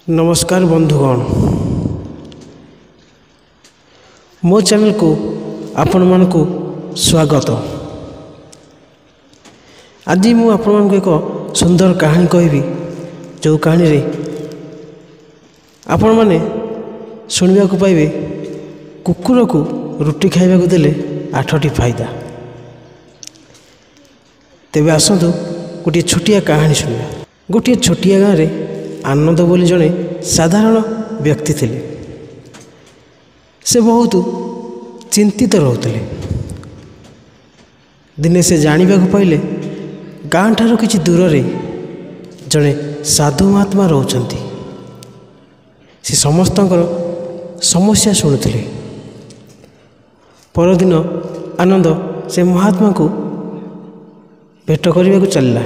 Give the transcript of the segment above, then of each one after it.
नमस्कार बंधुगण, मो चैनल को आपण मानकु स्वागत। आज मु आपण मानकु एक सुंदर कहानी कहबी, जो कहानी रे आपण माने सुनिबा को पाइबे कुकुर को रुटी खाइबा को देले 8टी फायदा। तेबे आसंतु गोटे छोटिया कहानी सुनिबा। गोटे छोटिया गाँव रे आनंद बोली जड़े साधारण व्यक्ति थे। से बहुत चिंतित रोते। दिने से जानिबा को पाइले गाँ ठारू किछि दूर रे जड़े साधु महात्मा रोचंती। से समस्तंकर समस्या शुणुथिले। परदिन आनंद से महात्मा को भेट करने को चलला।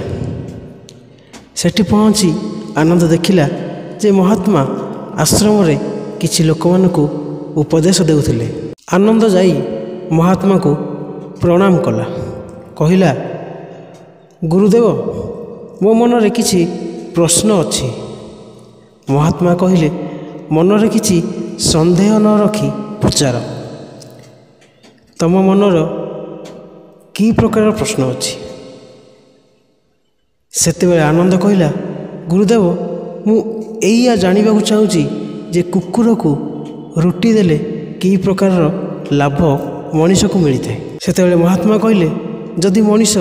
सेठी पहुँची आनंद देखिला जे महात्मा आश्रम रे किछि लोक मानकु उपदेश देउथिले। आनंद जाई महात्मा को प्रणाम कला। कहिला, गुरुदेव, मो मन रे किछि प्रश्न अछि। महात्मा कहिले, मन रे किछि संदेह न रखी पचार। तम मनर की प्रकार प्रश्न अछि? सेतेबेले आनंद कहिला, गुरुदेव, मु एइया जानिबाकु चाहूची जे कुकुर को रुटी देले की प्रकार लाभ मनीष को मिली थाए। सेतेबेले महात्मा कहले, जदि मनीष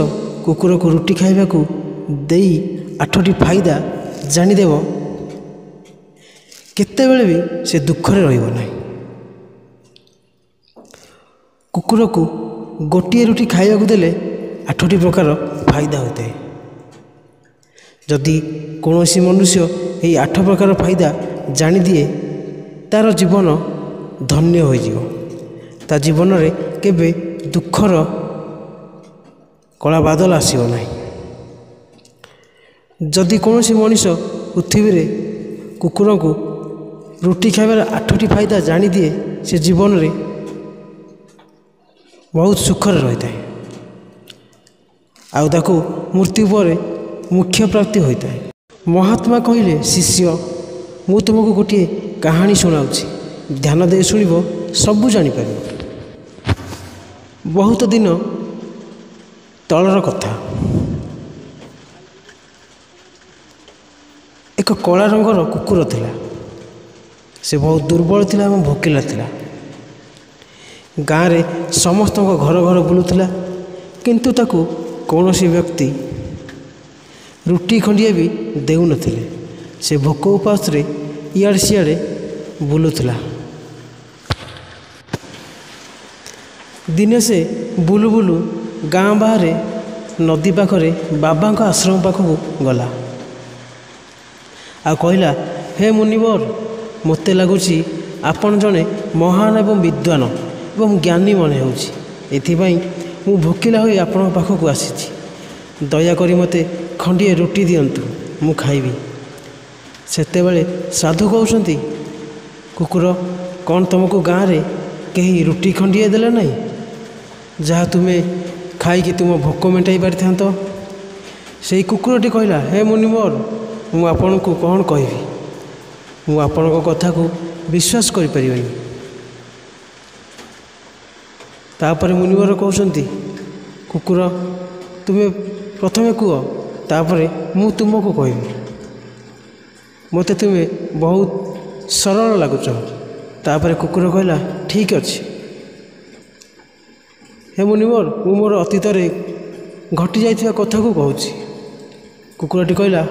कुकुर को रुटी खाइबा को देई 8टी फायदा जानिदेव, केतेबेले भी से दुखरे रहिबो नाही। कुकुर को गोटिए रुटी खाइबा को देले 8टी प्रकार फायदा होते। जदि कौनसी मनुष्य यही 8 प्रकार फायदा जानी दिए, तार जीवन धन्य हो जीव। ता जीवन रे केबे दुखर कला बादल आसीबो नाही। जदि कौनसी मनुष्य पृथ्वी रे कुकुर को रुटी खाइबार 8टी फायदा जानी दिए, से जीवन रे बहुत सुखर रही है। आउ ताकू मृत्यु पर मुख्य प्राप्ति होता है। महात्मा कहले, शिष्य, मु तुमको गोटे कहानी सुनाऊँगी, ध्यान दे शुणव, सबू जापर। बहुत दिन तलर कथा। एक कला रंगर कुकुर थिला। से बहुत दुर्बल थिला और भोकिला थिला। गाँव रे समस्त घर घर बुलूला, किंतु ताकू कौनसी व्यक्ति रुटी खंडिए भी देउ नथिले। से भोक उपास रे इयाड़े सियाड़े बुलूला। दिने से बुलू बुलू गाँ बाहर नदी पाखरे बाबा आश्रम पाखक गला। आ कहला, हे मुनिवर, मते लगुची आपण जड़े महान एवं विद्वान एवं ज्ञानी मन होउची। एथिपाई मु भोकिला होई आपण पाखक आसीची। दयाकरी मते खंडिए रुटी दियंतु, मु खाइबी। सेतेबेले साधु कहउछंती, कुकुर, कौन तुमको गाँव रे कहीं रुटी खंडिए देले नहीं, जहाँ तुम्हें खाई तुम भोक मेटाई पारिथांत? सेई कुकुरटी कहला, हे मुनिवर, मु आपण को कौन कहबी? मु आपण को कथा को विश्वास करि परिबनी। तापर मुनिवर कहउछंती, कुकुर, तुम्हें प्रथमे कुह, तापरे मु तुमको कहबी। मते तुम्हें बहुत सरल लगुच। तापरे कुकुर कहला, ठीक अच्छे। हे मुनिवर, मु मोर अतीत रे घटी जाइथिबा कथा को कहूची। कुकुरटी कहला,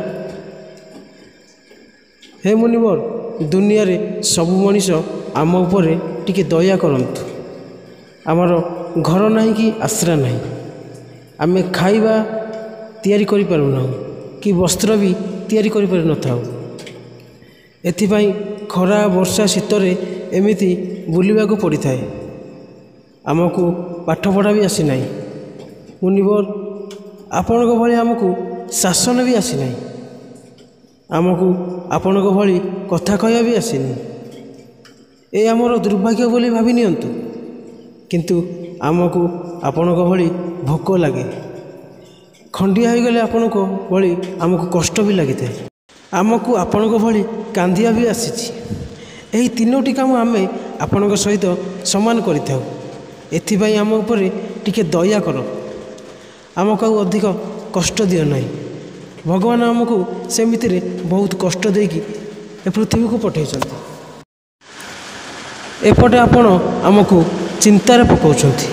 हे मुनिवर, दुनिया रे सबु मनीष आम उपरे टिके दया करंतु। आमर घर नहीं कि आश्रा नहीं, आमे खाइबा तैयारी करि पारुना कि वस्त्र भी तैयारी करि पारि न थाउ। एथिपाई खरा वर्षा शीतरे एमिति बुलिबा को पड़ी थाए। आमको पाठ पढ़ा भी आसी नहीं। मुनिवर, आपण को भली आमको शासन भी आसी नहीं। आमको आपण को भली कथा कहया भी आसीनी। ए आमर दुर्भाग्य बोली भाभी नियंतु, किंतु आमको आपण को भली भोक लगे। खंडिया हो गले आपण को भली आमको कष्ट भी लगी थाए। ଆମକୁ ଆପଣଙ୍କ ଭଳି କାନ୍ଦିବା ବି ଆସିଛି। ଏହି ତିନୋଟି କାମ ଆମେ ଆପଣଙ୍କ ସହିତ ସମାନ କରିଥାଉ। ଏଥିପାଇଁ ଆମ ଉପରେ ଟିକେ ଦୟା କର, ଆମକୁ ଆଉ ଅଧିକ କଷ୍ଟ ଦିଅ ନାହିଁ। ଭଗବାନ ଆମକୁ ସେମିତିରେ ବହୁତ କଷ୍ଟ ଦେଇକି ଏ ପୃଥିବୀକୁ ପଠାଇଛନ୍ତି। ଏପଟେ ଆପଣ ଆମକୁ ଚିନ୍ତାରେ ପକାଉଛନ୍ତି।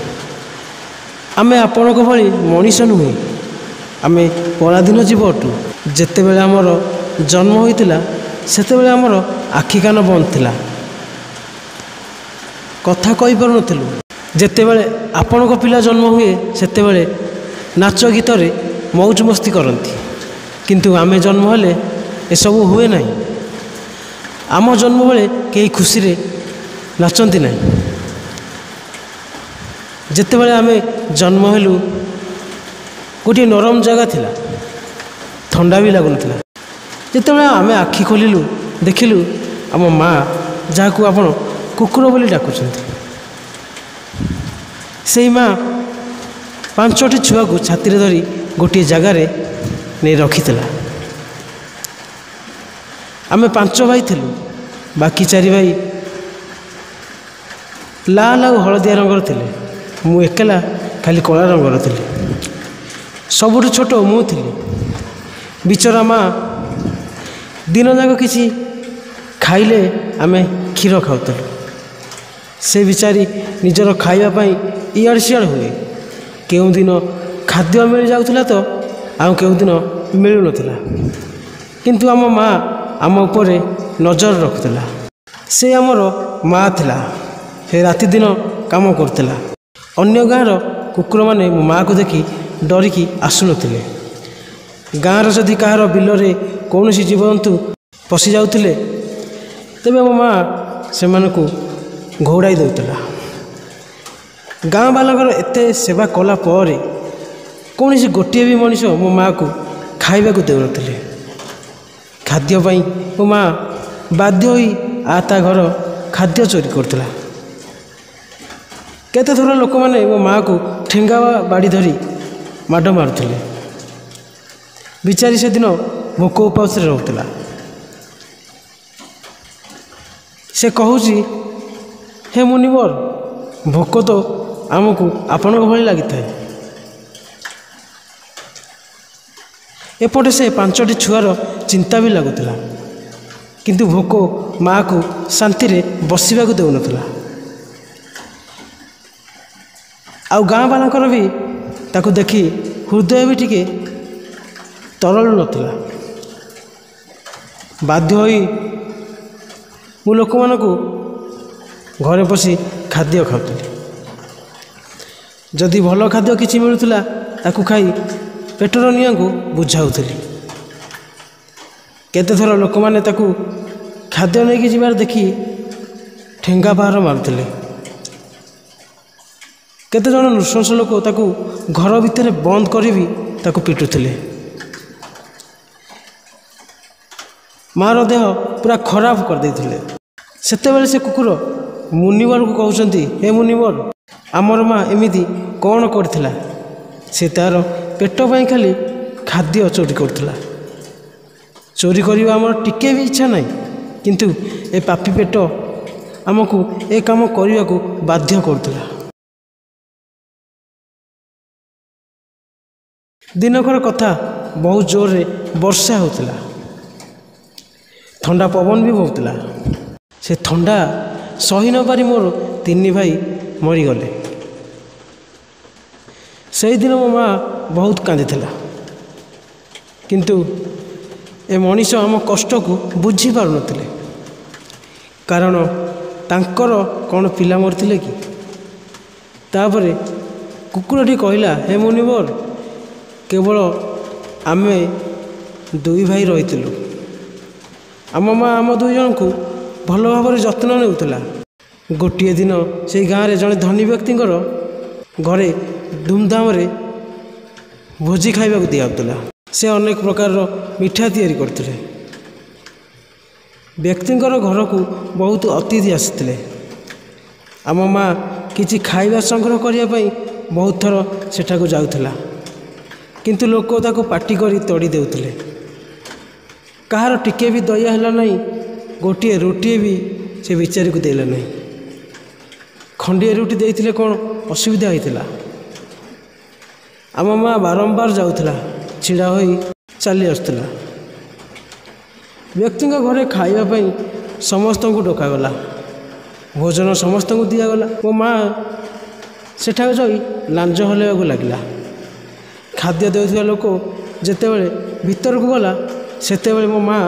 ଆମେ ଆପଣଙ୍କ ଭଳି ମଣିଷ ନୁହେଁ, ଆମେ ପରାଧୀନ ଜୀବ ଅଟୁ। ଯେତେବେଳେ ଆମର ଜନ୍ମ ହୋଇଥିଲା ସେତେବେଳେ ଆମର ଆଖି କାନ ବନ୍ଦ ଥିଲା, କଥା କହିପାରୁନଥିଲୁ। ଯେତେବେଳେ ଆପଣଙ୍କ ପିଲା ଜନ୍ମ ହୁଏ ସେତେବେଳେ ନାଚ ଗୀତରେ ମଉଜ ମସ୍ତି କରନ୍ତି, କିନ୍ତୁ ଆମେ ଜନ୍ମ ହେଲେ ଏସବୁ ହୁଏ ନାହିଁ। ଆମ ଜନ୍ମ ବେଳେ କେହି ଖୁସିରେ ନାଚନ୍ତି ନାହିଁ। ଯେତେବେଳେ ଆମେ ଜନ୍ମ ହେଲୁ ଗୋଟିଏ ନରମ ଜାଗା ଥିଲା, ଥଣ୍ଡା ବି ଲାଗୁନଥିଲା। ଯେତେବେଳେ ଆମେ ଆଖି ଖୋଲିଲୁ ଦେଖିଲୁ ଆମ ମା, ଯାହାକୁ ଆପଣ କୁକୁର ବୋଲି ଡାକୁଛନ୍ତି, ସେଇ ମା 5ଟି ଛୁଆକୁ ଛାତିରେ ଧରି ଗୋଟିଏ ଜାଗାରେ ନେଇ ରଖିଥିଲା। ଆମେ 5 ଭାଇ ଥିଲୁ, ବାକି 4 ଭାଇ ଲାଲ ଆଉ ହଳଦିଆ ରଙ୍ଗର ଥିଲେ। ମୁଁ ଏକଲା ଖାଲି କଳା ରଙ୍ଗର ଥିଲି। ସବୁଠୁ ଛୋଟ ମୁଁ ଥିଲି। ବିଚରା ମା ଦିନଯାକ କିଛି ଖାଇଲେ ଆମେ କ୍ଷୀର ଖାଉଥିଲୁ। ସେ ବିଚାରି ନିଜର ଖାଇବା ପାଇଁ ଇଆଡ଼େ ସିଆଡ଼େ ହୁଏ। କେଉଁଦିନ ଖାଦ୍ୟ ମିଳିଯାଉଥିଲା ତ ଆଉ କେଉଁଦିନ ମିଳୁନଥିଲା, କିନ୍ତୁ ଆମ ମା ଆମ ଉପରେ ନଜର ରଖୁଥିଲା। ସେ ଆମର ମା ଥିଲା। ସେ ରାତିଦିନ କାମ କରୁଥିଲା। ଅନ୍ୟ ଗାଁର କୁକୁରମାନେ ମୋ ମାଆକୁ ଦେଖି ଡରିକି ଆସୁନଥିଲେ। ଗାଁର ଯଦି କାହାର ବିଲରେ କୌଣସି ଜୀବଜନ୍ତୁ ପଶି ଯାଉଥିଲେ ତେବେ ମୋ ମା ସେମାନଙ୍କୁ ଘଉଡ଼ାଇ ଦେଉଥିଲା। ଗାଁ ବାଲାଙ୍କର ଏତେ ସେବା କଲା ପରେ କୌଣସି ଗୋଟିଏ ବି ମଣିଷ ମୋ ମାଆକୁ ଖାଇବାକୁ ଦେଉନଥିଲେ। ଖାଦ୍ୟ ପାଇଁ ମୋ ମା ବାଧ୍ୟ ହୋଇ ତା ଘର ଖାଦ୍ୟ ଚୋରି କରୁଥିଲା। କେତେଥର ଲୋକମାନେ ମୋ ମାଆକୁ ଠେଙ୍ଗା ବାଡ଼ି ଧରି ମାଡ଼ ମାରୁଥିଲେ। ବିଚାରି ସେଦିନ ଭୋକ ଉପାସରେ ରହୁଥିଲା। ସେ କହୁଛି, ହେ ମୁନିବର, ଭୋକ ତ ଆମକୁ ଆପଣଙ୍କ ଭଳି ଲାଗିଥାଏ। ଏପଟେ ସେ 5ଟି ଛୁଆର ଚିନ୍ତା ବି ଲାଗୁଥିଲା, କିନ୍ତୁ ଭୋକ ମାଆକୁ ଶାନ୍ତିରେ ବସିବାକୁ ଦେଉନଥିଲା। ଆଉ ଗାଁ ବାଲାଙ୍କର ବି ତାକୁ ଦେଖି ହୃଦୟ ବି ଟିକେ ତରଳୁ ନଥିଲା। ବାଧ୍ୟ ହୋଇ ମୁଁ ଲୋକମାନଙ୍କୁ ଘରେ ପଶି ଖାଦ୍ୟ ଖାଉଥିଲି। ଯଦି ଭଲ ଖାଦ୍ୟ କିଛି ମିଳୁଥିଲା ତାକୁ ଖାଇ ପେଟର ନିଆଁକୁ ବୁଝାଉଥିଲି। କେତେଥର ଲୋକମାନେ ତାକୁ ଖାଦ୍ୟ ନେଇକି ଯିବାର ଦେଖି ଠେଙ୍ଗା ବାହାର ମାରୁଥିଲେ। କେତେଜଣ ନୃଶଂସ ଲୋକ ତାକୁ ଘର ଭିତରେ ବନ୍ଦ କରି ବି ତାକୁ ପିଟୁଥିଲେ। ମାଆର ଦେହ ପୁରା ଖରାପ କରିଦେଇଥିଲେ। ସେତେବେଳେ ସେ କୁକୁର ମୁନିବରକୁ କହୁଛନ୍ତି, ହେ ମୁନିବର, ଆମର ମା ଏମିତି କ'ଣ କରିଥିଲା? ସେ ତା'ର ପେଟ ପାଇଁ ଖାଲି ଖାଦ୍ୟ ଚୋରି କରୁଥିଲା। ଚୋରି କରିବା ଆମର ଟିକେ ବି ଇଚ୍ଛା ନାହିଁ, କିନ୍ତୁ ଏ ପାପି ପେଟ ଆମକୁ ଏ କାମ କରିବାକୁ ବାଧ୍ୟ କରୁଥିଲା। ଦିନକର କଥା, ବହୁତ ଜୋରରେ ବର୍ଷା ହେଉଥିଲା। ଥଣ୍ଡା ପବନ ବି ବହୁଥିଲା। ସେ ଥଣ୍ଡା ସହି ନ ପାରି ମୋର 3 ଭାଇ ମରିଗଲେ। ସେହିଦିନ ମୋ ମା ବହୁତ କାନ୍ଦିଥିଲା, କିନ୍ତୁ ଏ ମଣିଷ ଆମ କଷ୍ଟକୁ ବୁଝିପାରୁନଥିଲେ। କାରଣ ତାଙ୍କର କ'ଣ ପିଲା ମରିଥିଲେ କି? ତାପରେ କୁକୁରଟି କହିଲା, ହେ ମୁନିବର, କେବଳ ଆମେ 2 ଭାଇ ରହିଥିଲୁ। ଆମ ମା ଆମ 2 ଜଣଙ୍କୁ ଭଲ ଭାବରେ ଯତ୍ନ ନେଉଥିଲା। ଗୋଟିଏ ଦିନ ସେଇ ଗାଁରେ ଜଣେ ଧନୀ ବ୍ୟକ୍ତିଙ୍କର ଘରେ ଧୁମଧାମରେ ଭୋଜି ଖାଇବାକୁ ଦିଆହେଉଥିଲା। ସେ ଅନେକ ପ୍ରକାରର ମିଠା ତିଆରି କରୁଥିଲେ। ବ୍ୟକ୍ତିଙ୍କର ଘରକୁ ବହୁତ ଅତିଥି ଆସିଥିଲେ। ଆମ ମା କିଛି ଖାଇବା ସଂଗ୍ରହ କରିବା ପାଇଁ ବହୁତ ଥର ସେଠାକୁ ଯାଉଥିଲା, କିନ୍ତୁ ଲୋକ ତାକୁ ପାଟି କରି ତଡ଼ି ଦେଉଥିଲେ। କାହାର ଟିକେ ବି ଦୟା ହେଲା ନାହିଁ। ଗୋଟିଏ ରୁଟିଏ ବି ସେ ବିଚାରୀକୁ ଦେଲେ ନାହିଁ। ଖଣ୍ଡିଏ ରୁଟି ଦେଇଥିଲେ କ'ଣ ଅସୁବିଧା ହୋଇଥିଲା? ଆମ ମା ବାରମ୍ବାର ଯାଉଥିଲା, ଛିଡ଼ା ହୋଇ ଚାଲି ଆସୁଥିଲା। ବ୍ୟକ୍ତିଙ୍କ ଘରେ ଖାଇବା ପାଇଁ ସମସ୍ତଙ୍କୁ ଡକାଗଲା, ଭୋଜନ ସମସ୍ତଙ୍କୁ ଦିଆଗଲା। ମୋ ମା ସେଠାକୁ ଯାଇ ଲାଞ୍ଜ ହଲେଇବାକୁ ଲାଗିଲା। ଖାଦ୍ୟ ଦେଉଥିବା ଲୋକ ଯେତେବେଳେ ଭିତରକୁ ଗଲା, ସେତେବେଳେ ମୋ ମା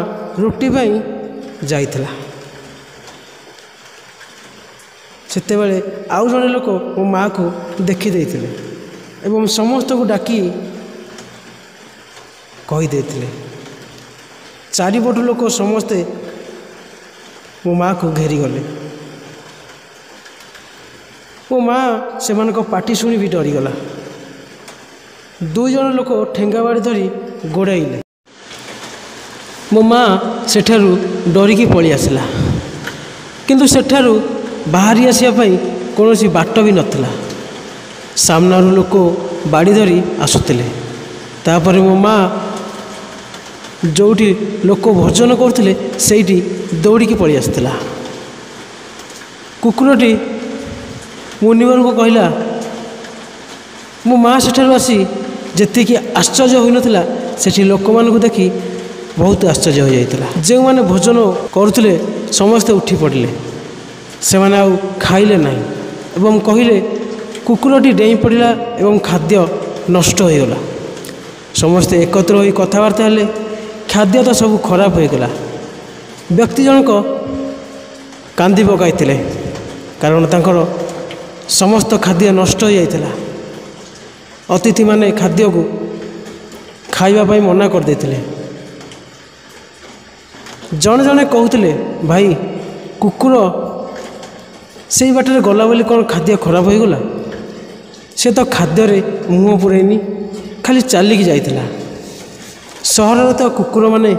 ରୁଟି ପାଇଁ ଯାଇଥିଲା। ସେତେବେଳେ ଆଉ ଜଣେ ଲୋକ ମୋ ମାଆକୁ ଦେଖିଦେଇଥିଲେ ଏବଂ ସମସ୍ତଙ୍କୁ ଡାକି କହିଦେଇଥିଲେ। ଚାରିପଟୁ ଲୋକ ସମସ୍ତେ ମୋ ମାଆକୁ ଘେରିଗଲେ। ମୋ ମା' ସେମାନଙ୍କ ପାଟି ଶୁଣି ବି ଡରିଗଲା। ଦୁଇ ଜଣ ଲୋକ ଠେଙ୍ଗା ବାଡ଼ି ଧରି ଗୋଡ଼ାଇଲେ। ମୋ ମା' ସେଠାରୁ ଡରିକି ପଳେଇ ଆସିଲା, କିନ୍ତୁ ସେଠାରୁ ବାହାରି ଆସିବା ପାଇଁ କୌଣସି ବାଟ ବି ନଥିଲା। ସାମ୍ନାରୁ ଲୋକ ବାଡ଼ି ଧରି ଆସୁଥିଲେ। ତାପରେ ମୋ ମା' ଯେଉଁଠି ଲୋକ ଭୋଜନ କରୁଥିଲେ ସେଇଠି ଦୌଡ଼ିକି ପଳେଇ ଆସିଥିଲା। କୁକୁରଟି ମୁନିବରଙ୍କୁ କହିଲା, ମୋ ମା' ସେଠାରୁ ଆସି ଯେତିକି ଆଶ୍ଚର୍ଯ୍ୟ ହୋଇନଥିଲା, ସେଠି ଲୋକମାନଙ୍କୁ ଦେଖି ବହୁତ ଆଶ୍ଚର୍ଯ୍ୟ ହୋଇଯାଇଥିଲା। ଯେଉଁମାନେ ଭୋଜନ କରୁଥିଲେ ସମସ୍ତେ ଉଠି ପଡ଼ିଲେ। ସେମାନେ ଆଉ ଖାଇଲେ ନାହିଁ ଏବଂ କହିଲେ, କୁକୁରଟି ଡେଇଁ ପଡ଼ିଲା ଏବଂ ଖାଦ୍ୟ ନଷ୍ଟ ହୋଇଗଲା। ସମସ୍ତେ ଏକତ୍ର ହୋଇ କଥାବାର୍ତ୍ତା ହେଲେ। ଖାଦ୍ୟ ତ ସବୁ ଖରାପ ହୋଇଗଲା। ବ୍ୟକ୍ତି ଜଣକ କାନ୍ଦି ପକାଇଥିଲେ, କାରଣ ତାଙ୍କର ସମସ୍ତ ଖାଦ୍ୟ ନଷ୍ଟ ହୋଇଯାଇଥିଲା। ଅତିଥିମାନେ ଖାଦ୍ୟକୁ ଖାଇବା ପାଇଁ ମନା କରିଦେଇଥିଲେ। ଜଣେ ଜଣେ କହୁଥିଲେ, ଭାଇ, କୁକୁର ସେଇ ବାଟରେ ଗଲା ବୋଲି କ'ଣ ଖାଦ୍ୟ ଖରାପ ହୋଇଗଲା? ସେ ତ ଖାଦ୍ୟରେ ମୁହଁ ପୁରେଇନି, ଖାଲି ଚାଲିକି ଯାଇଥିଲା। ସହରରେ ତ କୁକୁରମାନେ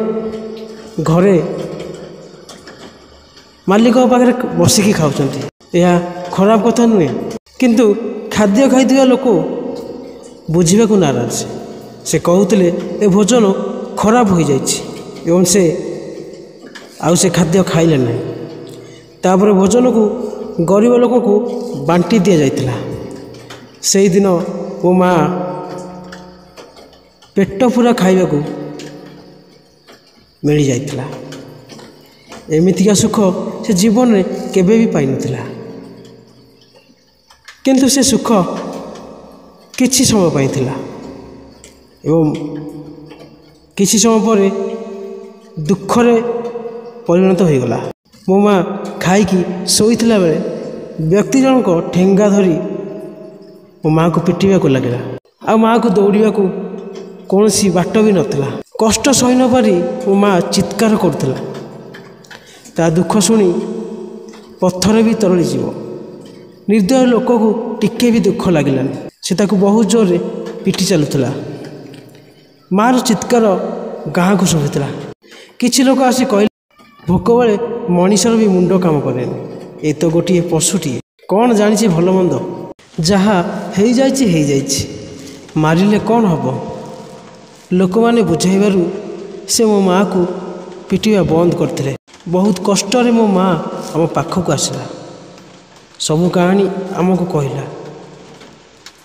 ଘରେ ମାଲିକ ପାଖରେ ବସିକି ଖାଉଛନ୍ତି, ଏହା ଖରାପ କଥା ନୁହେଁ। କିନ୍ତୁ ଖାଦ୍ୟ ଖାଇଥିବା ଲୋକ ବୁଝିବାକୁ ନାରାଜ। ସେ କହୁଥିଲେ, ଏ ଭୋଜନ ଖରାପ ହୋଇଯାଇଛି ଏବଂ ସେ ଖାଦ୍ୟ ଖାଇଲେ ନାହିଁ। ତାପରେ ଭୋଜନକୁ ଗରିବ ଲୋକଙ୍କୁ ବାଣ୍ଟି ଦିଆଯାଇଥିଲା। ସେହିଦିନ ମୋ ମା' ପେଟ ପୂରା ଖାଇବାକୁ ମିଳିଯାଇଥିଲା। ଏମିତିକା ସୁଖ ସେ ଜୀବନରେ କେବେ ବି ପାଇନଥିଲା। କିନ୍ତୁ ସେ ସୁଖ କିଛି ସମୟ ପାଇଁ ଥିଲା ଏବଂ କିଛି ସମୟ ପରେ ଦୁଃଖରେ ପରିଣତ ହୋଇଗଲା। ମୋ ମା' ଖାଇକି ଶୋଇଥିଲା ବେଳେ ବ୍ୟକ୍ତି ଜଣକ ଠେଙ୍ଗା ଧରି ମୋ ମା'କୁ ପିଟିବାକୁ ଲାଗିଲା। ଆଉ ମା'କୁ ଦୌଡ଼ିବାକୁ କୌଣସି ବାଟ ବି ନଥିଲା। କଷ୍ଟ ସହି ନ ପାରି ମୋ ମା' ଚିତ୍କାର କରୁଥିଲା। ତା ଦୁଃଖ ଶୁଣି ପଥର ବି ତରଳିଯିବ। ନିର୍ଦ୍ଦୟ ଲୋକକୁ ଟିକେ ବି ଦୁଃଖ ଲାଗିଲାନି। ସେ ତାକୁ ବହୁତ ଜୋରରେ ପିଟି ଚାଲୁଥିଲା। ମା'ର ଚିତ୍କାର ଗାଁକୁ ଶୁଭିଥିଲା। କିଛି ଲୋକ ଆସି କହିଲେ, ଭୋକ ବେଳେ ମଣିଷର ବି ମୁଣ୍ଡ କାମ କରେନି। ଏ ତ ଗୋଟିଏ ପଶୁଟିଏ, କ'ଣ ଜାଣିଛି ଭଲ ମନ୍ଦ। ଯାହା ହେଇଯାଇଛି ହେଇଯାଇଛି, ମାରିଲେ କ'ଣ ହେବ? ଲୋକମାନେ ବୁଝାଇବାରୁ ସେ ମୋ ମା'କୁ ପିଟିବା ବନ୍ଦ କରିଥିଲେ। ବହୁତ କଷ୍ଟରେ ମୋ ମା' ଆମ ପାଖକୁ ଆସିଲା। ସବୁ କାହାଣୀ ଆମକୁ କହିଲା।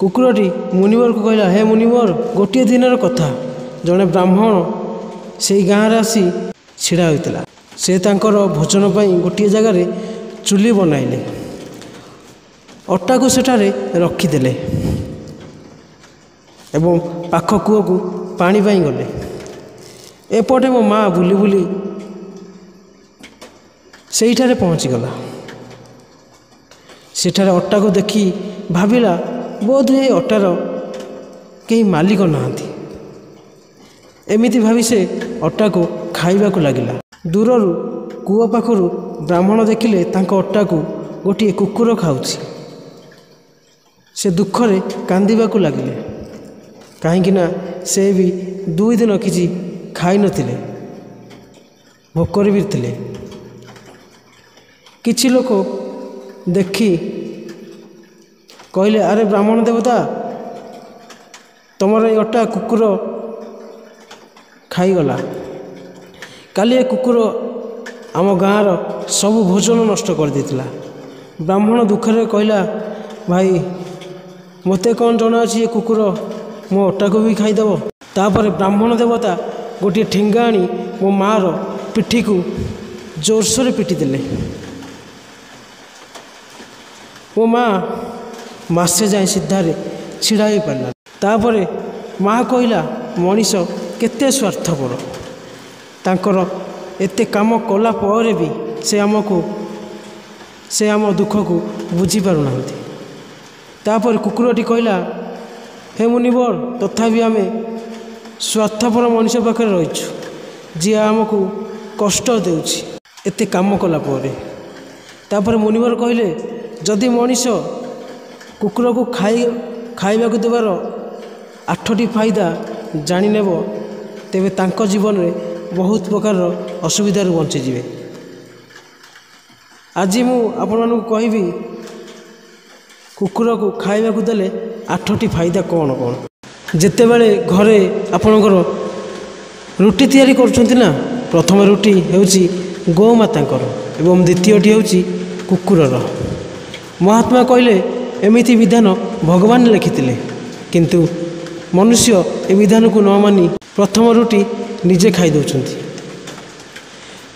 କୁକୁରଟି ମୁନିବରକୁ କହିଲା, ହେ ମୁନିବର, ଗୋଟିଏ ଦିନର କଥା, ଜଣେ ବ୍ରାହ୍ମଣ ସେଇ ଗାଁରେ ଆସି ଛିଡ଼ା ହୋଇଥିଲା। ସେ ତାଙ୍କର ଭୋଜନ ପାଇଁ ଗୋଟିଏ ଜାଗାରେ ଚୁଲି ବନାଇଲେ। ଅଟାକୁ ସେଠାରେ ରଖିଦେଲେ ଏବଂ ପାଖ କୂଅକୁ ପାଣି ପାଇଁ ଗଲେ। ଏପଟେ ମୋ ମା' ବୁଲି ବୁଲି ସେଇଠାରେ ପହଞ୍ଚିଗଲା। ସେଠାରେ ଅଟାକୁ ଦେଖି ଭାବିଲା, ବୋଧହୁଏ ଏ ଅଟାର କେହି ମାଲିକ ନାହାନ୍ତି। ଏମିତି ଭାବି ସେ ଅଟାକୁ ଖାଇବାକୁ ଲାଗିଲା। ଦୂରରୁ କୂଅ ପାଖରୁ ବ୍ରାହ୍ମଣ ଦେଖିଲେ ତାଙ୍କ ଅଟାକୁ ଗୋଟିଏ କୁକୁର ଖାଉଛି। ସେ ଦୁଃଖରେ କାନ୍ଦିବାକୁ ଲାଗିଲେ, କାହିଁକିନା ସେ ବି 2 ଦିନ କିଛି ଖାଇନଥିଲେ, ଭୋକରେ ବି ଥିଲେ। କିଛି ଲୋକ ଦେଖି କହିଲେ, ଆରେ ବ୍ରାହ୍ମଣ ଦେବତା, ତମର ଏ ଅଟା କୁକୁର ଖାଇଗଲା। କାଲି ଏ କୁକୁର ଆମ ଗାଁର ସବୁ ଭୋଜନ ନଷ୍ଟ କରିଦେଇଥିଲା। ବ୍ରାହ୍ମଣ ଦୁଃଖରେ କହିଲା, ଭାଇ ମୋତେ କ'ଣ ଜଣା ଅଛି ଏ କୁକୁର ମୋ ଅଟାକୁ ବି ଖାଇଦେବ। ତାପରେ ବ୍ରାହ୍ମଣ ଦେବତା ଗୋଟିଏ ଠେଙ୍ଗା ଆଣି ମୋ ମାଆର ପିଠିକୁ ଜୋରସୋରେ ପିଟିଦେଲେ। ମୋ ମା' ମାସେ ଯାଏ ସିଧାରେ ଛିଡ଼ା ହୋଇପାରିଲା। ତାପରେ ମା' କହିଲା, ମଣିଷ କେତେ ସ୍ୱାର୍ଥପର, ତାଙ୍କର ଏତେ କାମ କଲା ପରେ ବି ସେ ଆମ ଦୁଃଖକୁ ବୁଝିପାରୁନାହାନ୍ତି। ତାପରେ କୁକୁରଟି କହିଲା, ହେ ମୁନିବର, ତଥାପି ଆମେ ସ୍ୱାର୍ଥପର ମଣିଷ ପାଖରେ ରହିଛୁ, ଯିଏ ଆମକୁ କଷ୍ଟ ଦେଉଛି ଏତେ କାମ କଲା ପରେ। ତାପରେ ମୁନିବର କହିଲେ, ଯଦି ମଣିଷ କୁକୁରକୁ ଖାଇବାକୁ ଦେବାର 8ଟି ଫାଇଦା ଜାଣିନେବ, ତେବେ ତାଙ୍କ ଜୀବନରେ ବହୁତ ପ୍ରକାରର ଅସୁବିଧାରୁ ବଞ୍ଚିଯିବେ। ଆଜି ମୁଁ ଆପଣମାନଙ୍କୁ କହିବି କୁକୁରକୁ ଖାଇବାକୁ ଦେଲେ 8ଟି ଫାଇଦା କ'ଣ କ'ଣ। ଯେତେବେଳେ ଘରେ ଆପଣଙ୍କର ରୁଟି ତିଆରି କରୁଛନ୍ତି ନା, ପ୍ରଥମ ରୁଟି ହେଉଛି ଗୋମାତାଙ୍କର ଏବଂ ଦ୍ୱିତୀୟଟି ହେଉଛି କୁକୁରର। ମହାତ୍ମା କହିଲେ, ଏମିତି ବିଧାନ ଭଗବାନ ଲେଖିଥିଲେ, କିନ୍ତୁ ମନୁଷ୍ୟ ଏ ବିଧାନକୁ ନ ମାନି ପ୍ରଥମ ରୁଟି ନିଜେ ଖାଇଦେଉଛନ୍ତି।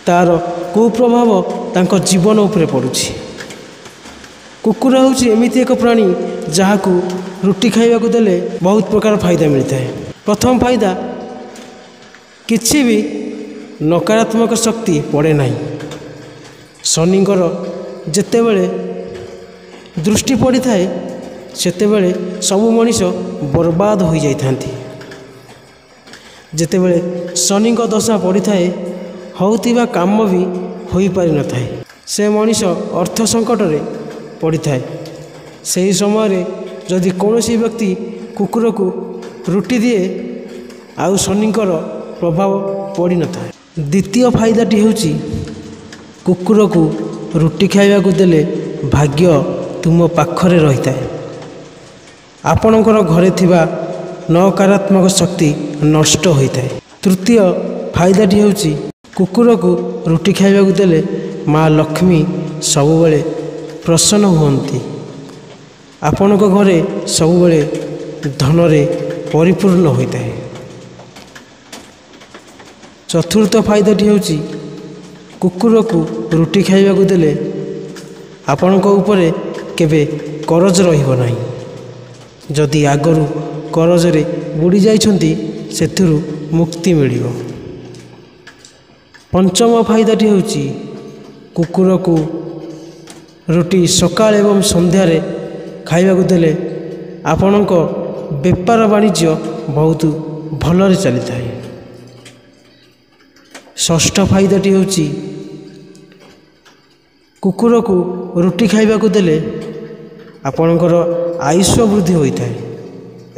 ତା'ର କୁପ୍ରଭାବ ତାଙ୍କ ଜୀବନ ଉପରେ ପଡ଼ୁଛି। କୁକୁର ହେଉଛି ଏମିତି ଏକ ପ୍ରାଣୀ ଯାହାକୁ ରୁଟି ଖାଇବାକୁ ଦେଲେ ବହୁତ ପ୍ରକାର ଫାଇଦା ମିଳିଥାଏ। ପ୍ରଥମ ଫାଇଦା, କିଛି ବି ନକାରାତ୍ମକ ଶକ୍ତି ପଡ଼େ ନାହିଁ। ଶନିଙ୍କର ଯେତେବେଳେ ଦୃଷ୍ଟି ପଡ଼ିଥାଏ, ସେତେବେଳେ ସବୁ ମଣିଷ ବର୍ବାଦ ହୋଇଯାଇଥାନ୍ତି। ଯେତେବେଳେ ଶନିଙ୍କ ଦଶା ପଡ଼ିଥାଏ, ହେଉଥିବା କାମ ବି ହୋଇପାରିନଥାଏ। ସେ ମଣିଷ ଅର୍ଥ ସଙ୍କଟରେ ପଡ଼ିଥାଏ। ସେହି ସମୟରେ ଯଦି କୌଣସି ବ୍ୟକ୍ତି କୁକୁରକୁ ରୁଟି ଦିଏ, ଆଉ ଶନିଙ୍କର ପ୍ରଭାବ ପଡ଼ିନଥାଏ। ଦ୍ୱିତୀୟ ଫାଇଦାଟି ହେଉଛି, କୁକୁରକୁ ରୁଟି ଖାଇବାକୁ ଦେଲେ ଭାଗ୍ୟ ତୁମ ପାଖରେ ରହିଥାଏ। ଆପଣଙ୍କର ଘରେ ଥିବା ନକାରାତ୍ମକ ଶକ୍ତି ନଷ୍ଟ ହୋଇଥାଏ। ତୃତୀୟ ଫାଇଦାଟି ହେଉଛି, କୁକୁରକୁ ରୁଟି ଖାଇବାକୁ ଦେଲେ ମା ଲକ୍ଷ୍ମୀ ସବୁବେଳେ ପ୍ରସନ୍ନ ହୁଅନ୍ତି। ଆପଣଙ୍କ ଘରେ ସବୁବେଳେ ଧନରେ ପରିପୂର୍ଣ୍ଣ ହୋଇଥାଏ। ଚତୁର୍ଥ ଫାଇଦାଟି ହେଉଛି, କୁକୁରକୁ ରୁଟି ଖାଇବାକୁ ଦେଲେ ଆପଣଙ୍କ ଉପରେ କେବେ କରଜ ରହିବ ନାହିଁ। ଯଦି ଆଗରୁ କରଜରେ ବୁଡ଼ି ଯାଇଛନ୍ତି, ସେଥିରୁ ମୁକ୍ତି ମିଳିବ। ପଞ୍ଚମ ଫାଇଦାଟି ହେଉଛି, କୁକୁରକୁ ରୁଟି ସକାଳ ଏବଂ ସନ୍ଧ୍ୟାରେ ଖାଇବାକୁ ଦେଲେ ଆପଣଙ୍କ ବେପାର ବାଣିଜ୍ୟ ବହୁତ ଭଲରେ ଚାଲିଥାଏ। ଷଷ୍ଠ ଫାଇଦାଟି ହେଉଛି, କୁକୁରକୁ ରୁଟି ଖାଇବାକୁ ଦେଲେ ଆପଣଙ୍କର ଆୟୁଷ ବୃଦ୍ଧି ହୋଇଥାଏ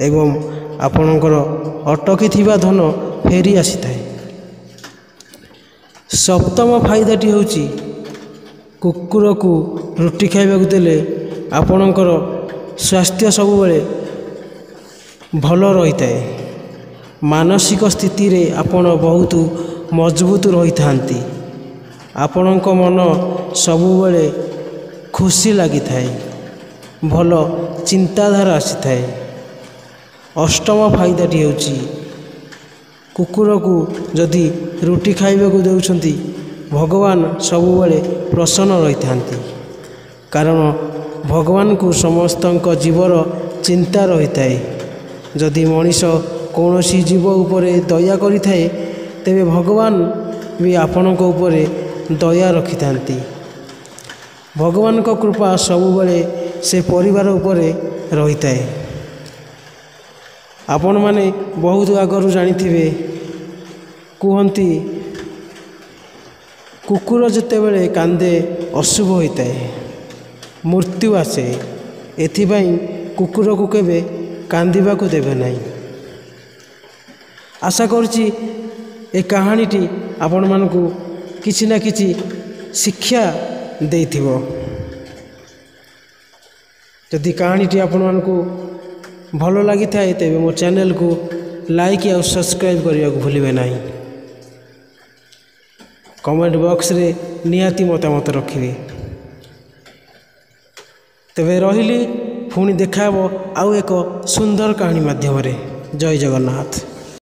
ଏବଂ ଆପଣଙ୍କର ଅଟକିଥିବା ଧନ ଫେରି ଆସିଥାଏ। ସପ୍ତମ ଫାଇଦାଟି ହେଉଛି, କୁକୁରକୁ ରୁଟି ଖାଇବାକୁ ଦେଲେ ଆପଣଙ୍କର ସ୍ୱାସ୍ଥ୍ୟ ସବୁବେଳେ ଭଲ ରହିଥାଏ। ମାନସିକ ସ୍ଥିତିରେ ଆପଣ ବହୁତ ମଜବୁତ ରହିଥାନ୍ତି। ଆପଣଙ୍କ ମନ ସବୁବେଳେ ଖୁସି ଲାଗିଥାଏ, ଭଲ ଚିନ୍ତାଧାରା ଆସିଥାଏ। ଅଷ୍ଟମ ଫାଇଦାଟି ହେଉଛି, କୁକୁରକୁ ଯଦି ରୁଟି ଖାଇବାକୁ ଦେଉଛନ୍ତି, ଭଗବାନ ସବୁବେଳେ ପ୍ରସନ୍ନ ରହିଥାନ୍ତି। କାରଣ ଭଗବାନଙ୍କୁ ସମସ୍ତଙ୍କ ଜୀବର ଚିନ୍ତା ରହିଥାଏ। ଯଦି ମଣିଷ କୌଣସି ଜୀବ ଉପରେ ଦୟା କରିଥାଏ, ତେବେ ଭଗବାନ ବି ଆପଣଙ୍କ ଉପରେ ଦୟା ରଖିଥାନ୍ତି। ଭଗବାନଙ୍କ କୃପା ସବୁବେଳେ ସେ ପରିବାର ଉପରେ ରହିଥାଏ। ଆପଣମାନେ ବହୁତ ଆଗରୁ ଜାଣିଥିବେ, କୁହନ୍ତି କୁକୁର ଯେତେବେଳେ କାନ୍ଦେ ଅଶୁଭ ହୋଇଥାଏ, ମୃତ୍ୟୁ ଆସେ। ଏଥିପାଇଁ କୁକୁରକୁ କେବେ କାନ୍ଦିବାକୁ ଦେବେ ନାହିଁ। ଆଶା କରୁଛି ଏ କାହାଣୀଟି ଆପଣମାନଙ୍କୁ କିଛି ନା କିଛି ଶିକ୍ଷା ଦେଇଥିବ। ଯଦି କାହାଣୀଟି ଆପଣମାନଙ୍କୁ ଭଲ ଲାଗିଥାଏ, ତେବେ ମୋ ଚ୍ୟାନେଲକୁ ଲାଇକ୍ ଆଉ ସବସ୍କ୍ରାଇବ୍ କରିବାକୁ ଭୁଲିବେ ନାହିଁ। कमेंट बॉक्स रे निहाती मतामत रखिए। तेबे रहिली, पुणी देखा आउ एक सुंदर कहानी माध्यम रे। जय जगन्नाथ।